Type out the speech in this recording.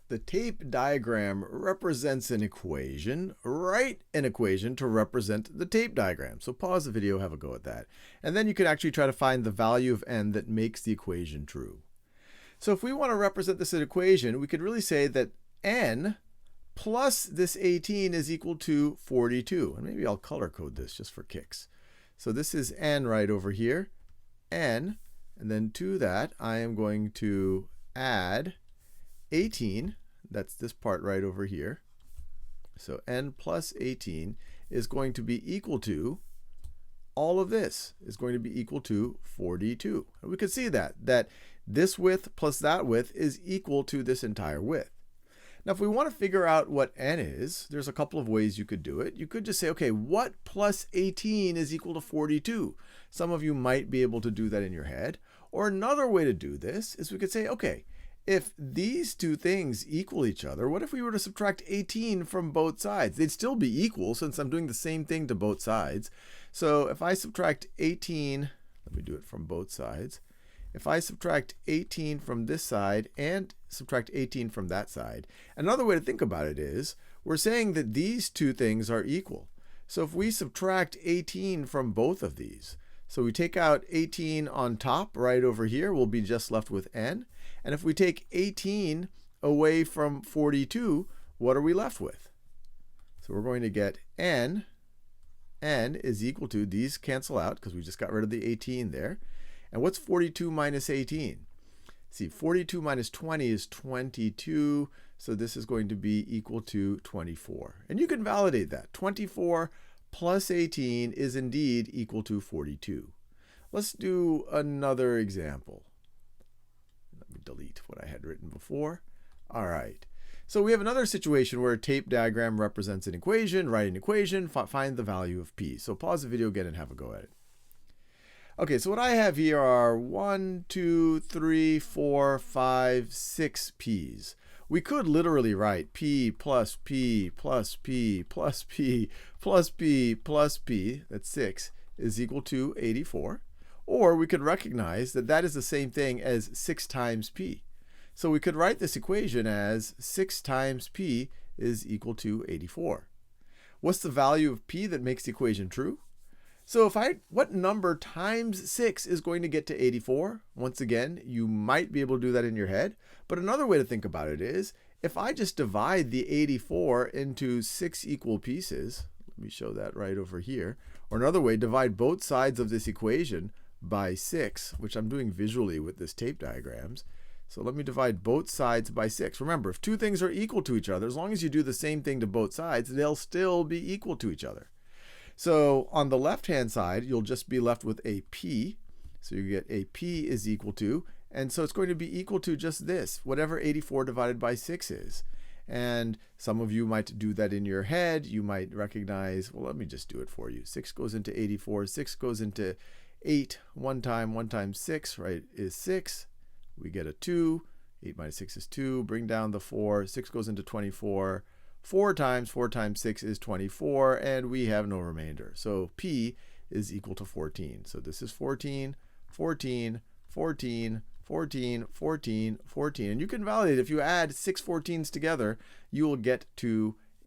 The tape diagram represents an equation. Write an equation to represent the tape diagram. So pause the video, have a go at that. And then you can actually try to find the value of n that makes the equation true. So if we want to represent this equation, we could really say that n plus this 18 is equal to 42. And maybe I'll color code this just for kicks. So this is n right over here, n, and then to that I am going to add 18, that's this part right over here. So n plus 18 is going to be equal to, all of this is going to be equal to 42. And we can see that this width plus that width is equal to this entire width. Now if we want to figure out what n is, there's a couple of ways you could do it. You could just say, okay, what plus 18 is equal to 42? Some of you might be able to do that in your head. Or another way to do this is we could say, okay, if these two things equal each other, what if we were to subtract 18 from both sides? They'd still be equal since I'm doing the same thing to both sides. So if I subtract 18, let me do it from both sides. If I subtract 18 from this side and subtract 18 from that side, another way to think about it is we're saying that these two things are equal. So if we subtract 18 from both of these, so we take out 18 on top right over here, we'll be just left with n. And if we take 18 away from 42, what are we left with? So we're going to get n is equal to, these cancel out because we just got rid of the 18 there. And what's 42 minus 18? See, 42 minus 20 is 22, so this is going to be equal to 24. And you can validate that. 24 plus 18 is indeed equal to 42. Let's do another example. Let me delete what I had written before. All right. So we have another situation where a tape diagram represents an equation. Write an equation, find the value of p. So pause the video again and have a go at it. Okay, so what I have here are 1, 2, 3, 4, 5, 6 p's. We could literally write p plus p plus p plus p plus p plus p, that's 6, is equal to 84. Or we could recognize that that is the same thing as 6 times p. So we could write this equation as 6 times p is equal to 84. What's the value of p that makes the equation true? So what number times 6 is going to get to 84? Once again, you might be able to do that in your head. But another way to think about it is, if I just divide the 84 into 6 equal pieces, let me show that right over here. Or another way, divide both sides of this equation by 6, which I'm doing visually with this tape diagrams. So let me divide both sides by 6. Remember, if two things are equal to each other, as long as you do the same thing to both sides, they'll still be equal to each other. So on the left-hand side, you'll just be left with a p. So you get a p is equal to, and so it's going to be equal to just this, whatever 84 divided by 6 is. And some of you might do that in your head. You might recognize, well, let me just do it for you. 6 goes into 84, 6 goes into 8. 1 times 6, right, is 6. We get a 2. 8 minus 6 is 2. Bring down the 4. 6 goes into 24. 4 times 6 is 24, and we have no remainder. So p is equal to 14. So this is 14, 14, 14, 14, 14, 14. And you can validate, if you add 6 14s together, you will get to